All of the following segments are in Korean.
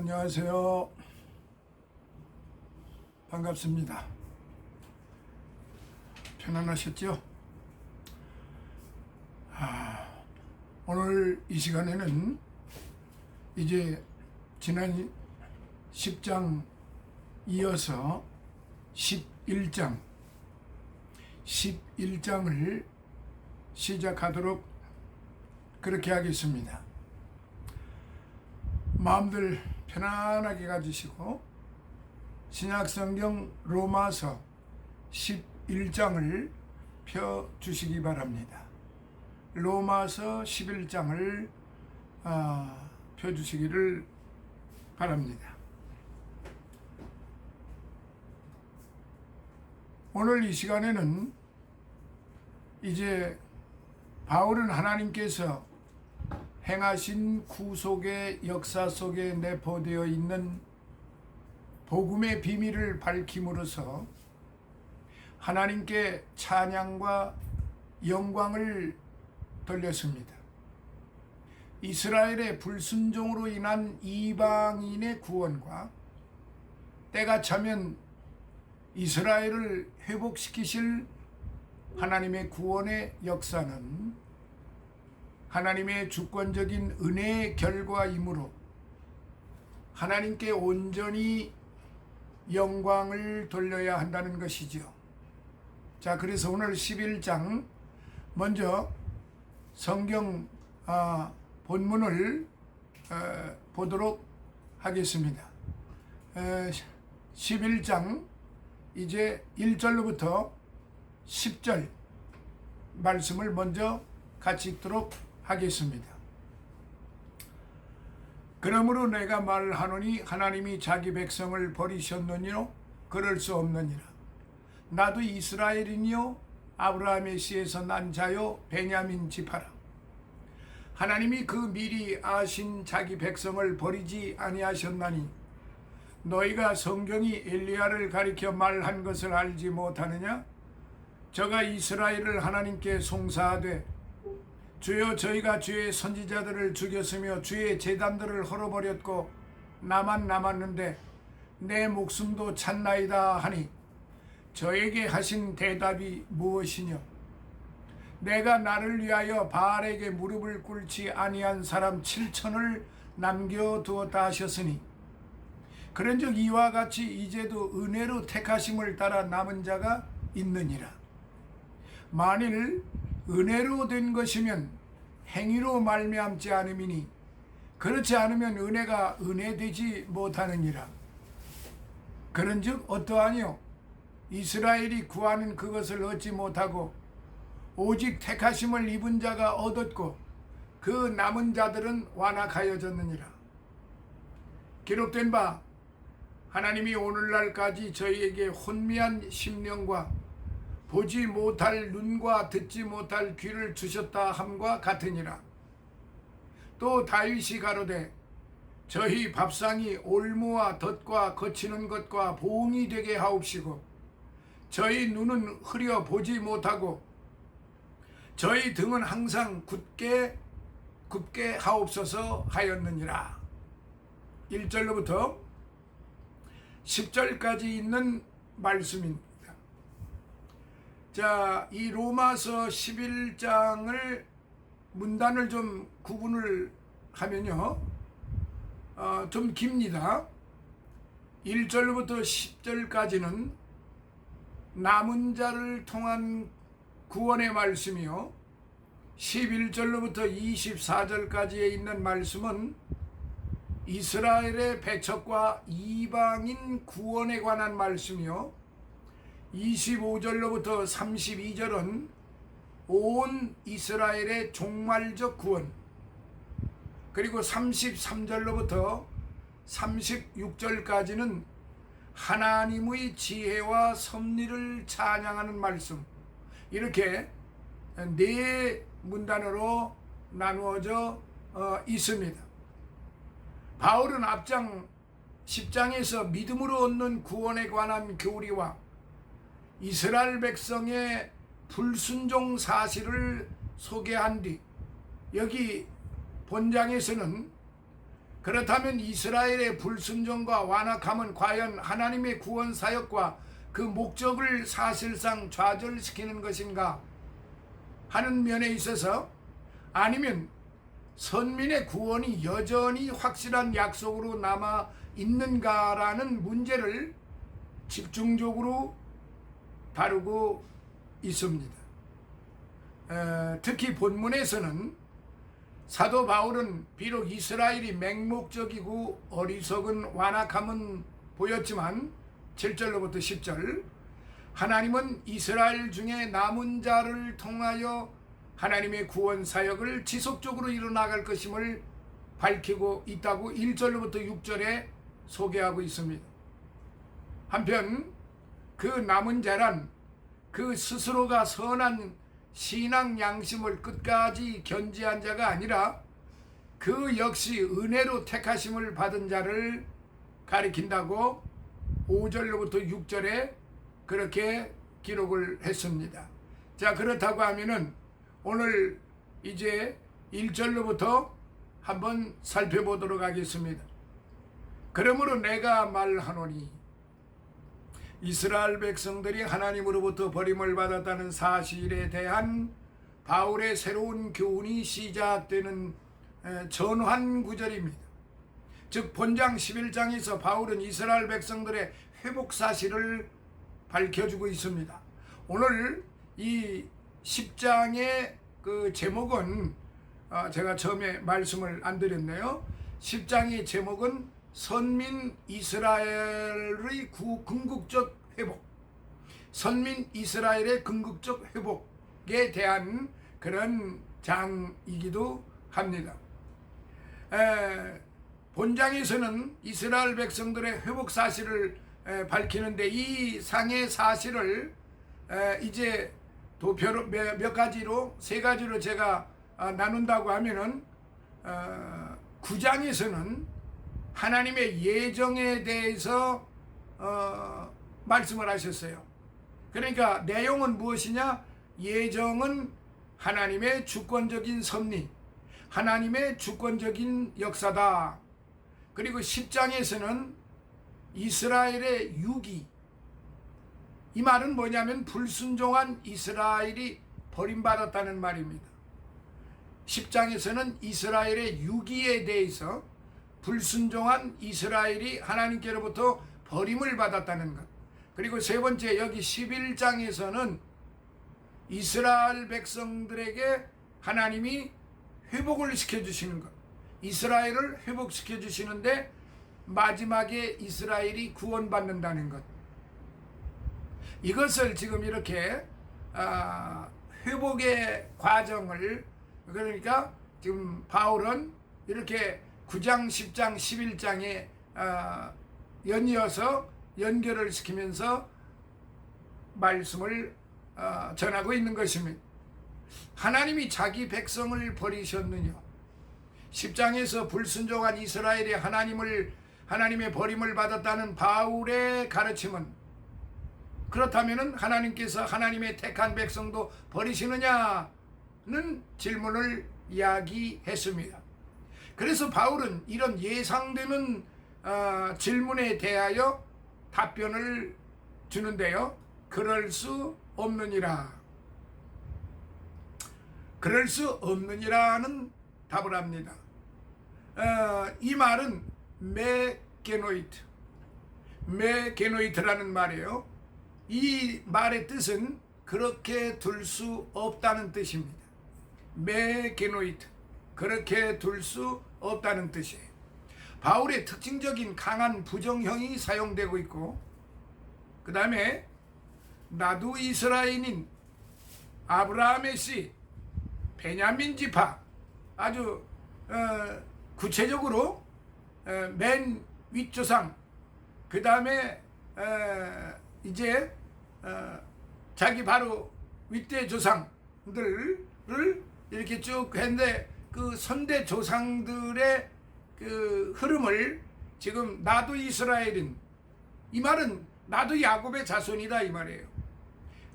안녕하세요. 반갑습니다. 편안하셨죠? 오늘 이 시간에는 이제 지난 10장 이어서 11장을 시작하도록 그렇게 하겠습니다. 마음들 편안하게 가지시고 신약성경 로마서 11장을 펴주시기 바랍니다. 로마서 11장을 펴주시기를 바랍니다. 오늘 이 시간에는 이제 바울은 하나님께서 행하신 구속의 역사 속에 내포되어 있는 복음의 비밀을 밝힘으로써 하나님께 찬양과 영광을 돌렸습니다. 이스라엘의 불순종으로 인한 이방인의 구원과 때가 차면 이스라엘을 회복시키실 하나님의 구원의 역사는 하나님의 주권적인 은혜의 결과이므로 하나님께 온전히 영광을 돌려야 한다는 것이죠. 자, 그래서 오늘 11장 먼저 성경 본문을 보도록 하겠습니다. 11장 이제 1절로부터 10절 말씀을 먼저 같이 읽도록 하겠습니다. 그러므로 내가 말하노니 하나님이 자기 백성을 버리셨느니요 그럴 수 없느니라. 나도 이스라엘이니요 아브라함의 씨에서 난 자요 베냐민 지파라. 하나님이 그 미리 아신 자기 백성을 버리지 아니하셨나니 너희가 성경이 엘리야를 가리켜 말한 것을 알지 못하느냐? 저가 이스라엘을 하나님께 송사하되 주여 저희가 주의 선지자들을 죽였으며 주의 제단들을 헐어버렸고 나만 남았는데 내 목숨도 찼나이다 하니 저에게 하신 대답이 무엇이뇨? 내가 나를 위하여 바알에게 무릎을 꿇지 아니한 사람 7천을 남겨두었다 하셨으니 그런즉 이와 같이 이제도 은혜로 택하심을 따라 남은 자가 있느니라. 만일 은혜로 된 것이면 행위로 말미암지 않음이니 그렇지 않으면 은혜가 은혜되지 못하느니라. 그런즉 어떠하뇨? 이스라엘이 구하는 그것을 얻지 못하고 오직 택하심을 입은 자가 얻었고 그 남은 자들은 완악하여졌느니라. 기록된 바 하나님이 오늘날까지 저희에게 혼미한 심령과 보지 못할 눈과 듣지 못할 귀를 주셨다 함과 같으니라. 또 다윗이 가로되 저희 밥상이 올무와 덫과 거치는 것과 보응이 되게 하옵시고 저희 눈은 흐려 보지 못하고 저희 등은 항상 굽게 하옵소서 하였느니라. 1절로부터 10절까지 있는 말씀입니다. 자, 이 로마서 11장을 문단을 좀 구분을 하면요, 좀 깁니다. 1절부터 10절까지는 남은 자를 통한 구원의 말씀이요, 11절로부터 24절까지에 있는 말씀은 이스라엘의 배척과 이방인 구원에 관한 말씀이요, 25절로부터 32절은 온 이스라엘의 종말적 구원, 그리고 33절로부터 36절까지는 하나님의 지혜와 섭리를 찬양하는 말씀, 이렇게 네 문단으로 나누어져 있습니다. 바울은 앞장 10장에서 믿음으로 얻는 구원에 관한 교리와 이스라엘 백성의 불순종 사실을 소개한 뒤 여기 본장에서는 그렇다면 이스라엘의 불순종과 완악함은 과연 하나님의 구원 사역과 그 목적을 사실상 좌절시키는 것인가 하는 면에 있어서, 아니면 선민의 구원이 여전히 확실한 약속으로 남아 있는가라는 문제를 집중적으로 다루고 있습니다. 특히 본문에서는 사도 바울은 비록 이스라엘이 맹목적이고 어리석은 완악함은 보였지만 7절로부터 10절, 하나님은 이스라엘 중에 남은 자를 통하여 하나님의 구원 사역을 지속적으로 이뤄나갈 것임을 밝히고 있다고 1절로부터 6절에 소개하고 있습니다. 한편 그 남은 자란 그 스스로가 선한 신앙 양심을 끝까지 견지한 자가 아니라 그 역시 은혜로 택하심을 받은 자를 가리킨다고 5절로부터 6절에 그렇게 기록을 했습니다. 자, 그렇다고 하면은 오늘 이제 1절로부터 한번 살펴보도록 하겠습니다. 그러므로 내가 말하노니 이스라엘 백성들이 하나님으로부터 버림을 받았다는 사실에 대한 바울의 새로운 교훈이 시작되는 전환 구절입니다. 즉 본장 11장에서 바울은 이스라엘 백성들의 회복 사실을 밝혀주고 있습니다. 오늘 이 10장의 그 제목은 제가 처음에 말씀을 안 드렸네요. 10장의 제목은 선민 이스라엘의 궁극적 회복, 선민 이스라엘의 궁극적 회복에 대한 그런 장이기도 합니다. 본장에서는 이스라엘 백성들의 회복 사실을 밝히는데, 이 상의 사실을 이제 도표로 몇 가지로, 세 가지로 제가 나눈다고 하면은 9장에서는 하나님의 예정에 대해서 말씀을 하셨어요. 그러니까 내용은 무엇이냐? 예정은 하나님의 주권적인 섭리, 하나님의 주권적인 역사다. 그리고 10장에서는 이스라엘의 유기, 이 말은 뭐냐면 불순종한 이스라엘이 버림받았다는 말입니다. 10장에서는 이스라엘의 유기에 대해서 불순종한 이스라엘이 하나님께로부터 버림을 받았다는 것. 그리고 세 번째, 여기 11장에서는 이스라엘 백성들에게 하나님이 회복을 시켜주시는 것, 이스라엘을 회복시켜 주시는데 마지막에 이스라엘이 구원받는다는 것, 이것을 지금 이렇게 회복의 과정을, 그러니까 지금 바울은 이렇게 9장, 10장, 11장에 연이어서 연결을 시키면서 말씀을 전하고 있는 것입니다. 하나님이 자기 백성을 버리셨느냐? 10장에서 불순종한 이스라엘이 하나님의 버림을 받았다는 바울의 가르침은, 그렇다면 하나님께서 하나님의 택한 백성도 버리시느냐는 질문을 이야기했습니다. 그래서 바울은 이런 예상되는 질문에 대하여 답변을 주는데요. 그럴 수 없느니라. 그럴 수 없느니라는 답을 합니다. 이 말은 메게노이트라는 말이에요. 이 말의 뜻은 그렇게 둘 수 없다는 뜻입니다. 메게노이트, 그렇게 둘 수 없다는 뜻이에요. 바울의 특징적인 강한 부정형이 사용되고 있고, 그 다음에 나도 이스라엘인 아브라함의 씨, 베냐민 지파, 아주 구체적으로 맨 윗조상, 그 다음에 이제 자기 바로 윗대 조상들을 이렇게 쭉 했는데, 그 선대 조상들의 그 흐름을 지금 나도 이스라엘인, 이 말은 나도 야곱의 자손이다 이 말이에요.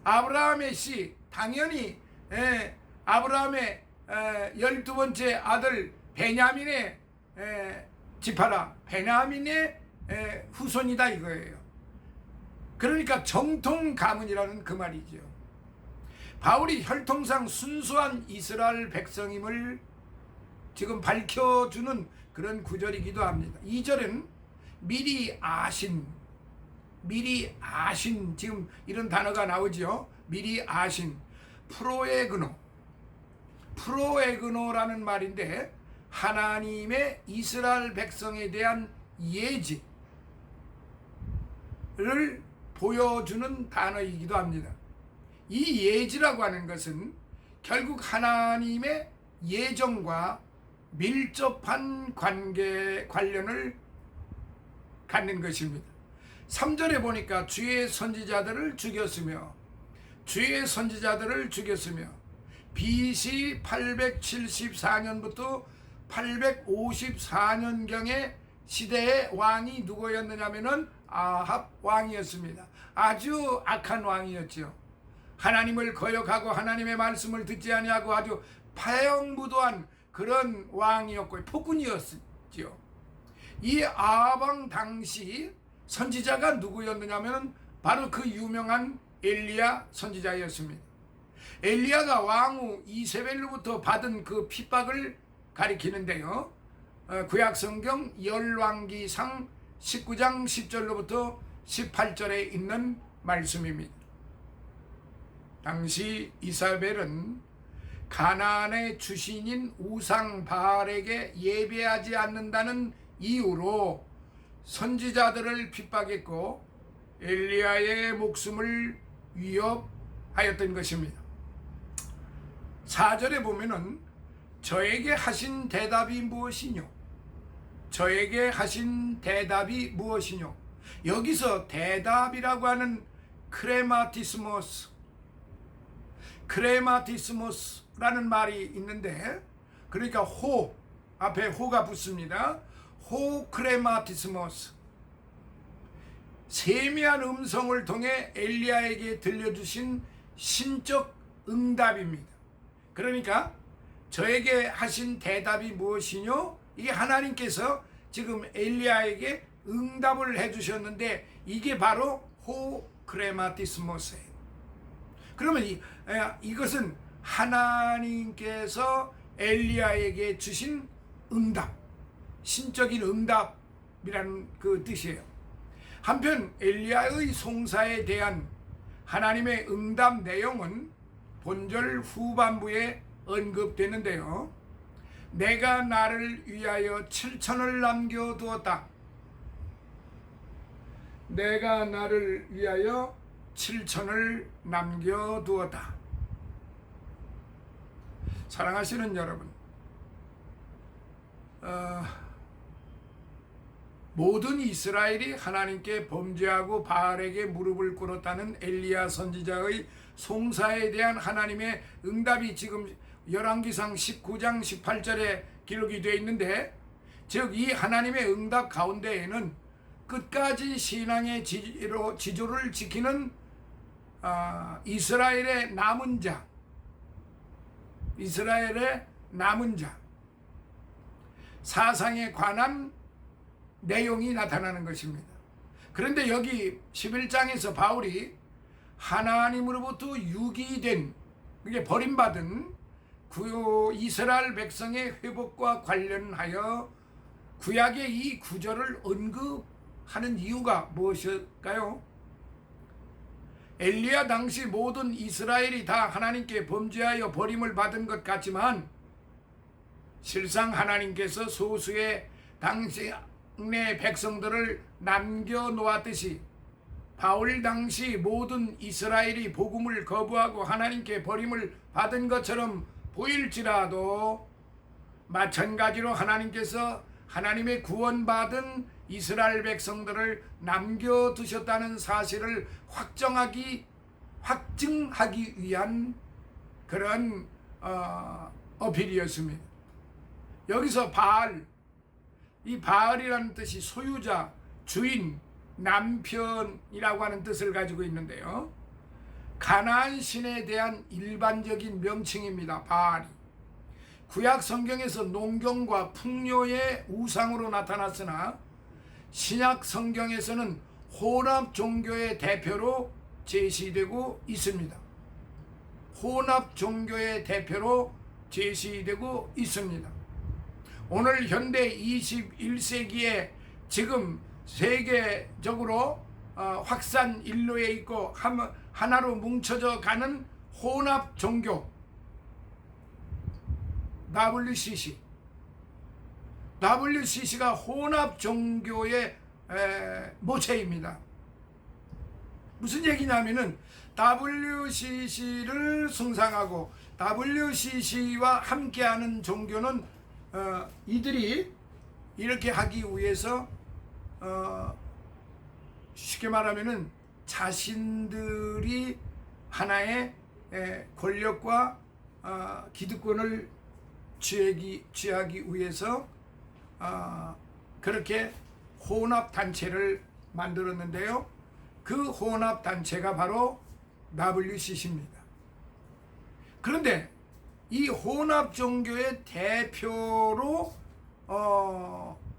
아브라함의 씨, 당연히 아브라함의 12번째 아들 베냐민의 지파라 베냐민의 후손이다 이거예요. 그러니까 정통 가문이라는 그 말이죠. 바울이 혈통상 순수한 이스라엘 백성임을 지금 밝혀주는 그런 구절이기도 합니다. 2절은 미리 아신 지금 이런 단어가 나오죠. 미리 아신 프로에그노라는 말인데 하나님의 이스라엘 백성에 대한 예지를 보여주는 단어이기도 합니다. 이 예지라고 하는 것은 결국 하나님의 예정과 밀접한 관련을 갖는 것입니다. 3절에 보니까 주의 선지자들을 죽였으며 BC 874년부터 854년경의 시대의 왕이 누구였느냐면은 아합 왕이었습니다. 아주 악한 왕이었죠. 하나님을 거역하고 하나님의 말씀을 듣지 아니하고 아주 파영무도한 그런 왕이었고 폭군이었죠. 이 아합 왕 당시 선지자가 누구였느냐면 바로 그 유명한 엘리야 선지자였습니다. 엘리야가 왕후 이세벨로부터 받은 그 핍박을 가리키는데요. 구약성경 열왕기상 19장 10절로부터 18절에 있는 말씀입니다. 당시 이사벨은 가나안의 주신인 우상 바알에게 예배하지 않는다는 이유로 선지자들을 핍박했고 엘리야의 목숨을 위협하였던 것입니다. 4절에 보면은 저에게 하신 대답이 무엇이뇨? 여기서 대답이라고 하는 크레마티스모스라는 말이 있는데, 그러니까 앞에 호가 붙습니다. 크레마티스모스. 세미한 음성을 통해 엘리야에게 들려주신 신적 응답입니다. 그러니까 저에게 하신 대답이 무엇이뇨? 이게 하나님께서 지금 엘리야에게 응답을 해주셨는데 이게 바로 크레마티스모스예요. 그러면 이것은 하나님께서 엘리야에게 주신 응답, 신적인 응답이라는 그 뜻이에요. 한편 엘리야의 송사에 대한 하나님의 응답 내용은 본절 후반부에 언급되는데요. 내가 나를 위하여 7천을 남겨두었다. 내가 나를 위하여 7천을 남겨두었다. 사랑하시는 여러분, 모든 이스라엘이 하나님께 범죄하고 바알에게 무릎을 꿇었다는 엘리야 선지자의 송사에 대한 하나님의 응답이 지금 열왕기상 19장 18절에 기록이 되어 있는데, 즉 이 하나님의 응답 가운데에는 끝까지 신앙의 지조를 지키는 이스라엘의 남은 자, 사상에 관한 내용이 나타나는 것입니다. 그런데 여기 11장에서 바울이 하나님으로부터 유기된, 그게 버림받은 이스라엘 백성의 회복과 관련하여 구약의 이 구절을 언급하는 이유가 무엇일까요? 엘리야 당시 모든 이스라엘이 다 하나님께 범죄하여 버림을 받은 것 같지만 실상 하나님께서 소수의 당시 내 백성들을 남겨놓았듯이 바울 당시 모든 이스라엘이 복음을 거부하고 하나님께 버림을 받은 것처럼 보일지라도 마찬가지로 하나님께서 하나님의 구원받은 이스라엘 백성들을 남겨두셨다는 사실을 확증하기 위한 그런 어필이었습니다. 여기서 이 바알이라는 뜻이 소유자, 주인, 남편이라고 하는 뜻을 가지고 있는데요. 가나안 신에 대한 일반적인 명칭입니다. 바알이. 구약 성경에서 농경과 풍요의 우상으로 나타났으나 신약 성경에서는 혼합 종교의 대표로 제시되고 있습니다. 혼합 종교의 대표로 제시되고 있습니다. 오늘 현대 21세기에 지금 세계적으로 확산 인로에 있고 하나로 뭉쳐져 가는 혼합 종교 WCC가 혼합 종교의 모체입니다. 무슨 얘기냐면은 WCC를 숭상하고 WCC와 함께하는 종교는 이들이 이렇게 하기 위해서 쉽게 말하면은 자신들이 하나의 권력과 기득권을 취하기 위해서 그렇게 혼합단체를 만들었는데요. 그 혼합단체가 바로 WCC입니다. 그런데 이 혼합종교의 대표로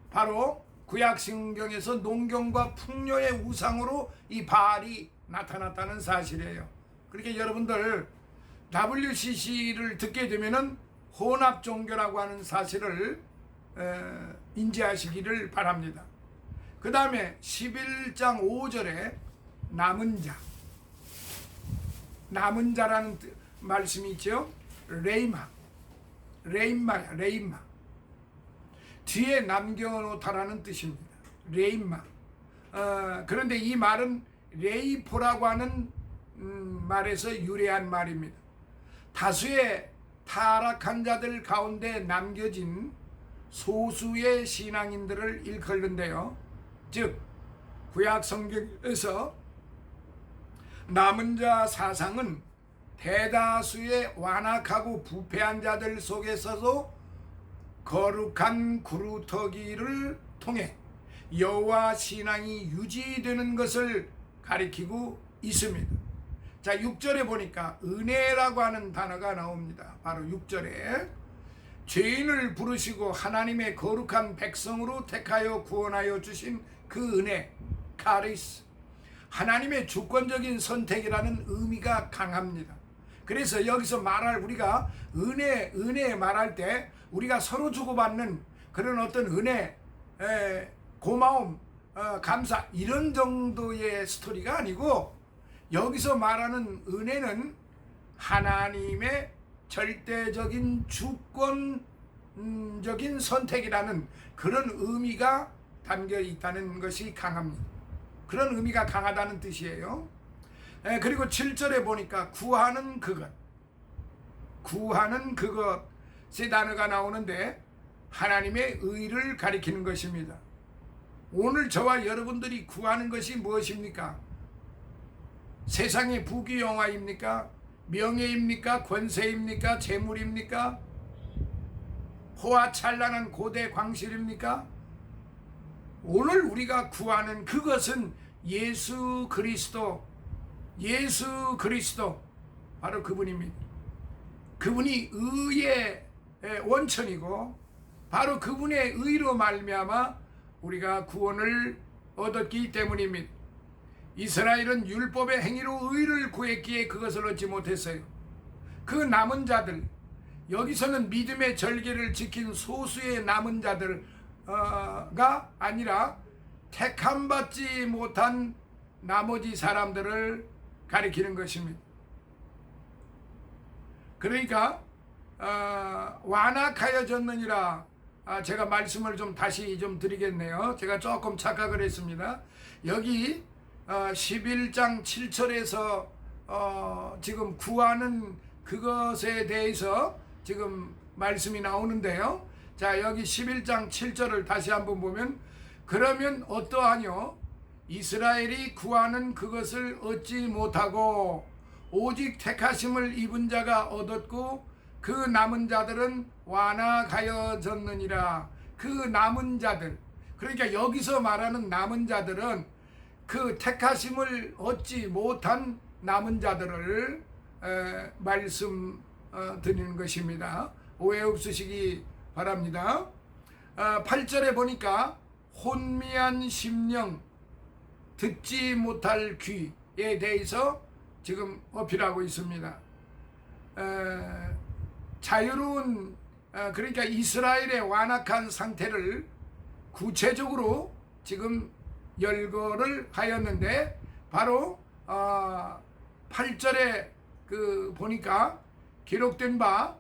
바로 구약성경에서 농경과 풍요의 우상으로 이 바알이 나타났다는 사실이에요. 그렇게 여러분들 WCC를 듣게 되면은 혼합종교라고 하는 사실을 인지하시기를 바랍니다. 그 다음에 11장 5절에 남은 자라는 말씀이 있죠. 레이마 뒤에 남겨놓다라는 뜻입니다. 레이마. 그런데 이 말은 레이포라고 하는 말에서 유래한 말입니다. 다수의 타락한 자들 가운데 남겨진 소수의 신앙인들을 일컫는데요. 즉 구약 성경에서 남은 자 사상은 대다수의 완악하고 부패한 자들 속에서도 거룩한 구루터기를 통해 여호와 신앙이 유지되는 것을 가리키고 있습니다. 자, 6절에 보니까 은혜라고 하는 단어가 나옵니다. 바로 6절에 죄인을 부르시고 하나님의 거룩한 백성으로 택하여 구원하여 주신 그 은혜, 카리스, 하나님의 주권적인 선택이라는 의미가 강합니다. 그래서 여기서 우리가 은혜 말할 때 우리가 서로 주고받는 그런 어떤 은혜, 고마움, 감사 이런 정도의 스토리가 아니고, 여기서 말하는 은혜는 하나님의 절대적인 주권적인 선택이라는 그런 의미가 담겨 있다는 것이 강합니다. 그런 의미가 강하다는 뜻이에요. 그리고 7절에 보니까 구하는 그것의 단어가 나오는데 하나님의 의를 가리키는 것입니다. 오늘 저와 여러분들이 구하는 것이 무엇입니까? 세상의 부귀영화입니까? 명예입니까? 권세입니까? 재물입니까? 호화찬란한 고대 광실입니까? 오늘 우리가 구하는 그것은 예수 그리스도 바로 그분입니다. 그분이 의의 원천이고 바로 그분의 의로 말미암아 우리가 구원을 얻었기 때문입니다. 이스라엘은 율법의 행위로 의를 구했기에 그것을 얻지 못했어요. 그 남은 자들, 여기서는 믿음의 절개를 지킨 소수의 남은 자들가 아니라 택함받지 못한 나머지 사람들을 가리키는 것입니다. 그러니까 완악하여졌느니라, 제가 말씀을 다시 드리겠네요. 제가 조금 착각을 했습니다. 여기 11장 7절에서 지금 구하는 그것에 대해서 지금 말씀이 나오는데요. 자, 여기 11장 7절을 다시 한번 보면, 그러면 어떠하뇨? 이스라엘이 구하는 그것을 얻지 못하고 오직 택하심을 입은 자가 얻었고 그 남은 자들은 완악하여졌느니라. 그 남은 자들, 그러니까 여기서 말하는 남은 자들은 그 택하심을 얻지 못한 남은 자들을 말씀 드리는 것입니다. 오해 없으시기 바랍니다. 8절에 보니까 혼미한 심령, 듣지 못할 귀에 대해서 지금 어필하고 있습니다. 자유로운 그러니까 이스라엘의 완악한 상태를 구체적으로 지금 열거를 하였는데, 바로 8절에 보니까 기록된 바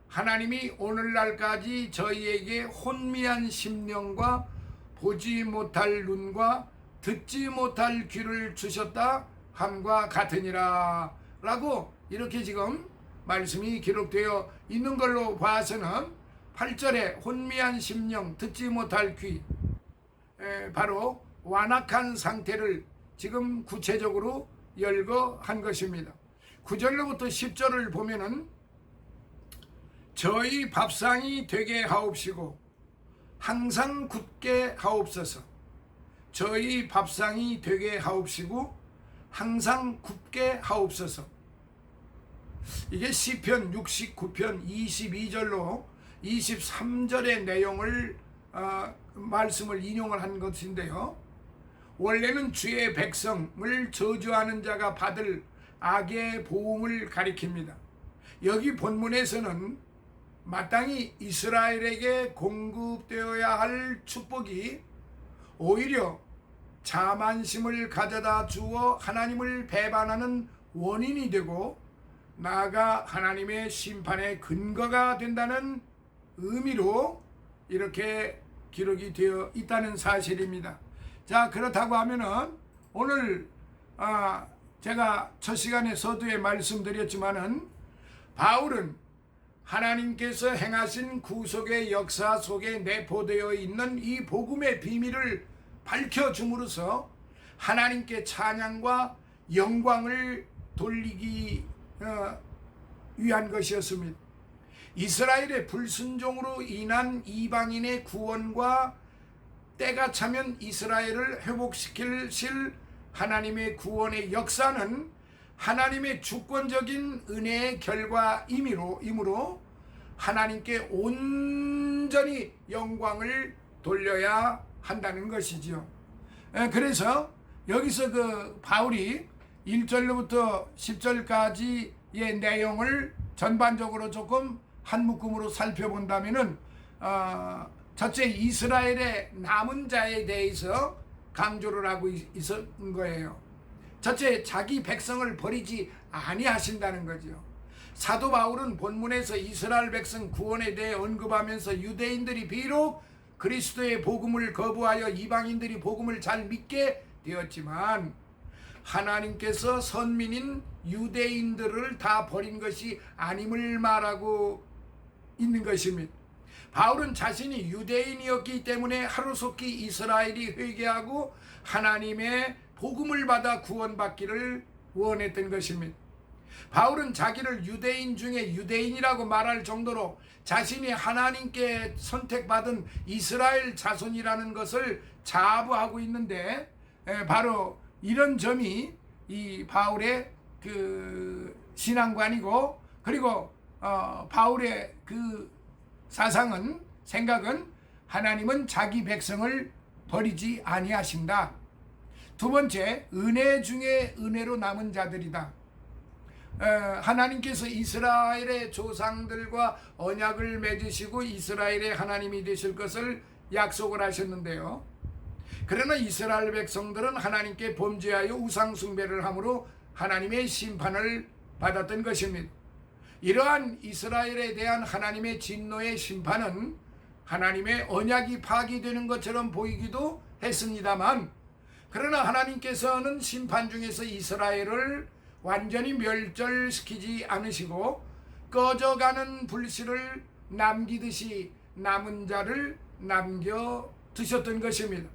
하나님이 오늘날까지 저희에게 혼미한 심령과 보지 못할 눈과 듣지 못할 귀를 주셨다 함과 같으니라 라고 이렇게 지금 말씀이 기록되어 있는 걸로 봐서는 8절에 혼미한 심령, 듣지 못할 귀, 바로 완악한 상태를 지금 구체적으로 열거한 것입니다. 9절로부터 10절을 보면은 저희 밥상이 되게 하옵시고 항상 굳게 하옵소서. 저희 밥상이 되게 하옵시고 항상 굳게 하옵소서. 이게 시편 69편 22절로 23절의 내용을 말씀을 인용을 한 것인데요. 원래는 주의 백성을 저주하는 자가 받을 악의 보응을 가리킵니다. 여기 본문에서는 마땅히 이스라엘에게 공급되어야 할 축복이 오히려 자만심을 가져다 주어 하나님을 배반하는 원인이 되고, 나아가 하나님의 심판의 근거가 된다는 의미로 이렇게 기록이 되어 있다는 사실입니다. 자, 그렇다고 하면은 오늘 제가 첫 시간에 서두에 말씀드렸지만은 바울은 하나님께서 행하신 구속의 역사 속에 내포되어 있는 이 복음의 비밀을 밝혀줌으로써 하나님께 찬양과 영광을 돌리기 위한 것이었습니다. 이스라엘의 불순종으로 인한 이방인의 구원과 때가 차면 이스라엘을 회복시킬 하나님의 구원의 역사는 하나님의 주권적인 은혜의 결과이므로 하나님께 온전히 영광을 돌려야 한다는 것이지요. 그래서 여기서 바울이 1절로부터 10절까지의 내용을 전반적으로 조금 한 묶음으로 살펴본다면은 첫째, 이스라엘의 남은 자에 대해서 강조를 하고 있었던 거예요. 첫째, 자기 백성을 버리지 아니하신다는 거죠. 사도 바울은 본문에서 이스라엘 백성 구원에 대해 언급하면서 유대인들이 비록 그리스도의 복음을 거부하여 이방인들이 복음을 잘 믿게 되었지만 하나님께서 선민인 유대인들을 다 버린 것이 아님을 말하고 있는 것입니다. 바울은 자신이 유대인이었기 때문에 하루속히 이스라엘이 회개하고 하나님의 복음을 받아 구원받기를 원했던 것입니다. 바울은 자기를 유대인 중에 유대인이라고 말할 정도로 자신이 하나님께 선택받은 이스라엘 자손이라는 것을 자부하고 있는데, 바로 이런 점이 이 바울의 신앙관이고, 그리고 바울의 사상은, 생각은 하나님은 자기 백성을 버리지 아니하신다. 두 번째, 은혜 중에 은혜로 남은 자들이다. 하나님께서 이스라엘의 조상들과 언약을 맺으시고 이스라엘의 하나님이 되실 것을 약속을 하셨는데요. 그러나 이스라엘 백성들은 하나님께 범죄하여 우상 숭배를 함으로 하나님의 심판을 받았던 것입니다. 이러한 이스라엘에 대한 하나님의 진노의 심판은 하나님의 언약이 파기되는 것처럼 보이기도 했습니다만, 그러나 하나님께서는 심판 중에서 이스라엘을 완전히 멸절시키지 않으시고 꺼져가는 불씨를 남기듯이 남은 자를 남겨두셨던 것입니다.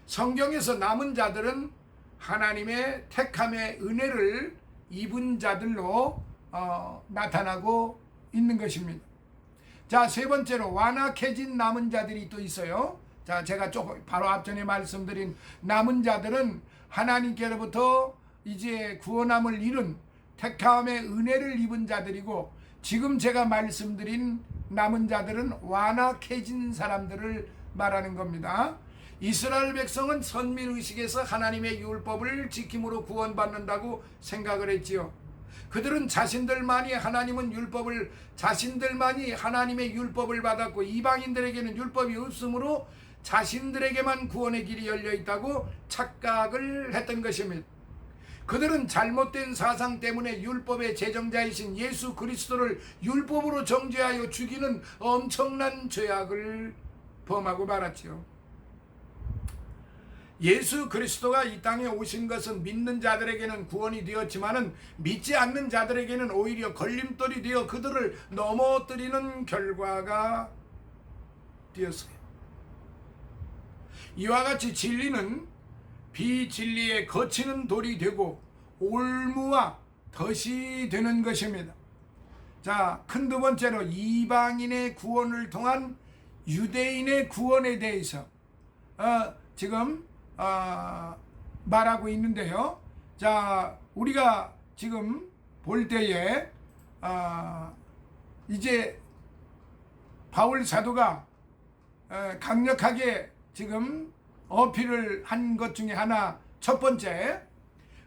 성경에서 남은 자들은 하나님의 택함의 은혜를 입은 자들로 나타나고 있는 것입니다. 자, 세 번째로 완악해진 남은 자들이 또 있어요. 자, 제가 바로 앞전에 말씀드린 남은 자들은 하나님께로부터 이제 구원함을 이룬 택함의 은혜를 입은 자들이고, 지금 제가 말씀드린 남은 자들은 완악해진 사람들을 말하는 겁니다. 이스라엘 백성은 선민의식에서 하나님의 율법을 지킴으로 구원받는다고 생각을 했지요. 그들은 자신들만이 하나님의 율법을 받았고 이방인들에게는 율법이 없으므로 자신들에게만 구원의 길이 열려 있다고 착각을 했던 것입니다. 그들은 잘못된 사상 때문에 율법의 제정자이신 예수 그리스도를 율법으로 정죄하여 죽이는 엄청난 죄악을 범하고 말았지요. 예수 그리스도가 이 땅에 오신 것은 믿는 자들에게는 구원이 되었지만은 믿지 않는 자들에게는 오히려 걸림돌이 되어 그들을 넘어뜨리는 결과가 되었어요. 이와 같이 진리는 비진리에 거치는 돌이 되고 올무와 덫이 되는 것입니다. 자, 큰 두 번째로 이방인의 구원을 통한 유대인의 구원에 대해서 지금 말하고 있는데요. 자, 우리가 지금 볼 때에 이제 바울 사도가 강력하게 지금 어필을 한 것 중에 하나, 첫 번째,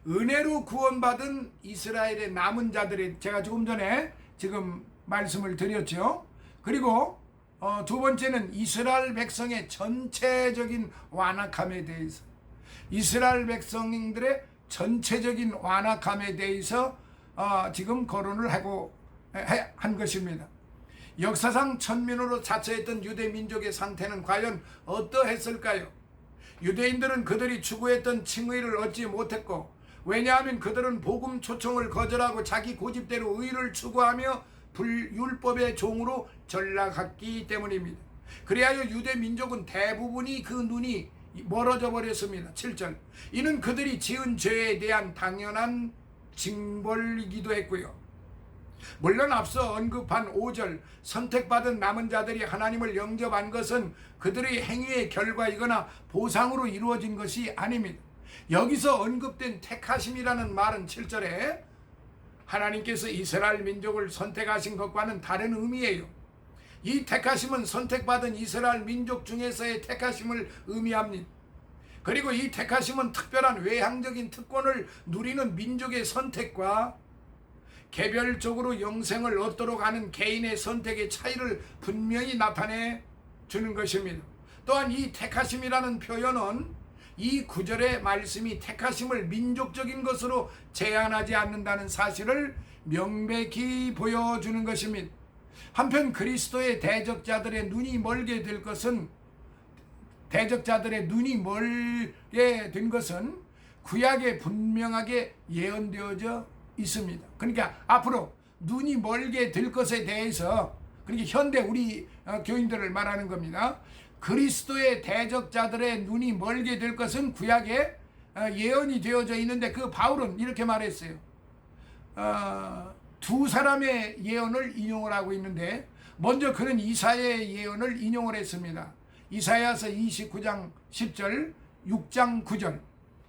은혜로 구원받은 이스라엘의 남은 자들의, 제가 조금 전에 지금 말씀을 드렸죠. 그리고 두 번째는 이스라엘 백성의 전체적인 완악함에 대해서, 이스라엘 백성들의 전체적인 완악함에 대해서 지금 거론을 하고 한 것입니다. 역사상 천민으로 자처했던 유대 민족의 상태는 과연 어떠했을까요? 유대인들은 그들이 추구했던 칭의를 얻지 못했고, 왜냐하면 그들은 복음 초청을 거절하고 자기 고집대로 의를 추구하며 불율법의 종으로 전락했기 때문입니다. 그리하여 유대 민족은 대부분이 그 눈이 멀어져 버렸습니다. 7절, 이는 그들이 지은 죄에 대한 당연한 징벌이기도 했고요. 물론 앞서 언급한 5절, 선택받은 남은 자들이 하나님을 영접한 것은 그들의 행위의 결과이거나 보상으로 이루어진 것이 아닙니다. 여기서 언급된 택하심이라는 말은 7절에 하나님께서 이스라엘 민족을 선택하신 것과는 다른 의미예요. 이 택하심은 선택받은 이스라엘 민족 중에서의 택하심을 의미합니다. 그리고 이 택하심은 특별한 외향적인 특권을 누리는 민족의 선택과 개별적으로 영생을 얻도록 하는 개인의 선택의 차이를 분명히 나타내 주는 것입니다. 또한 이 택하심이라는 표현은 이 구절의 말씀이 택하심을 민족적인 것으로 제한하지 않는다는 사실을 명백히 보여주는 것입니다. 한편 그리스도의 대적자들의 눈이 멀게 된 것은 구약에 분명하게 예언되어져 있습니다. 그러니까 앞으로 눈이 멀게 될 것에 대해서, 그러니까 현대 우리 교인들을 말하는 겁니다. 그리스도의 대적자들의 눈이 멀게 될 것은 구약에 예언이 되어져 있는데, 그 바울은 이렇게 말했어요. 두 사람의 예언을 인용을 하고 있는데, 먼저 그는 이사야의 예언을 인용을 했습니다. 이사야서 29장 10절, 6장 9절.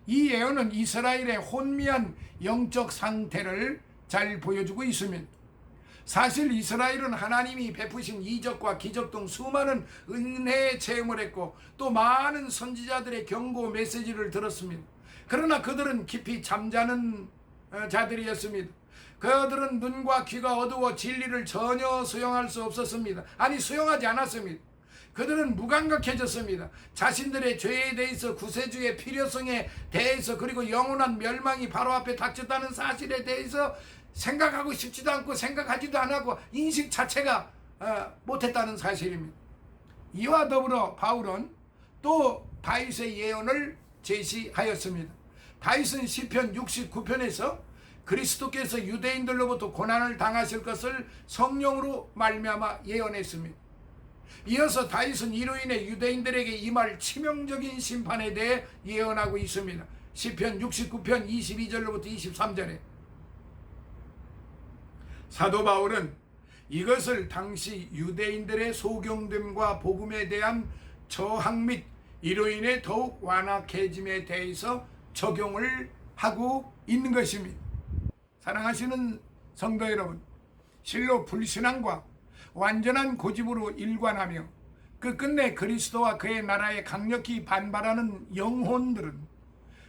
이 예언은 이스라엘의 혼미한 영적 상태를 잘 보여주고 있습니다. 사실 이스라엘은 하나님이 베푸신 이적과 기적 등 수많은 은혜의 체험을 했고, 또 많은 선지자들의 경고 메시지를 들었습니다. 그러나 그들은 깊이 잠자는 자들이었습니다. 그들은 눈과 귀가 어두워 진리를 전혀 수용할 수 없었습니다. 아니, 수용하지 않았습니다. 그들은 무감각해졌습니다. 자신들의 죄에 대해서, 구세주의 필요성에 대해서, 그리고 영원한 멸망이 바로 앞에 닥쳤다는 사실에 대해서 생각하고 싶지도 않고 생각하지도 않고 인식 자체가 못했다는 사실입니다. 이와 더불어 바울은 또 다윗의 예언을 제시하였습니다. 다윗은 시편 69편에서 그리스도께서 유대인들로부터 고난을 당하실 것을 성령으로 말미암아 예언했습니다. 이어서 다윗은 이로 인해 유대인들에게 임할 치명적인 심판에 대해 예언하고 있습니다. 시편 69편 22절로부터 23절에 사도 바울은 이것을 당시 유대인들의 소경됨과 복음에 대한 저항 및 이로 인해 더욱 완악해짐에 대해서 적용을 하고 있는 것입니다. 사랑하시는 성도 여러분, 실로 불신앙과 완전한 고집으로 일관하며 끝끝내 그리스도와 그의 나라에 강력히 반발하는 영혼들은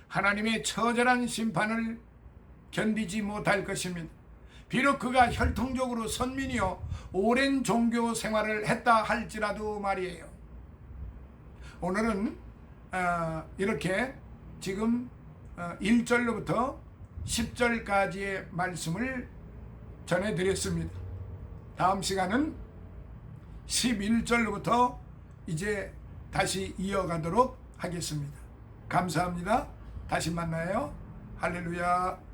하나님의 처절한 심판을 견디지 못할 것입니다. 비록 그가 혈통적으로 선민이요 오랜 종교 생활을 했다 할지라도 말이에요. 오늘은 이렇게 지금 1절로부터 10절까지의 말씀을 전해드렸습니다. 다음 시간은 11절로부터 이제 다시 이어가도록 하겠습니다. 감사합니다. 다시 만나요. 할렐루야.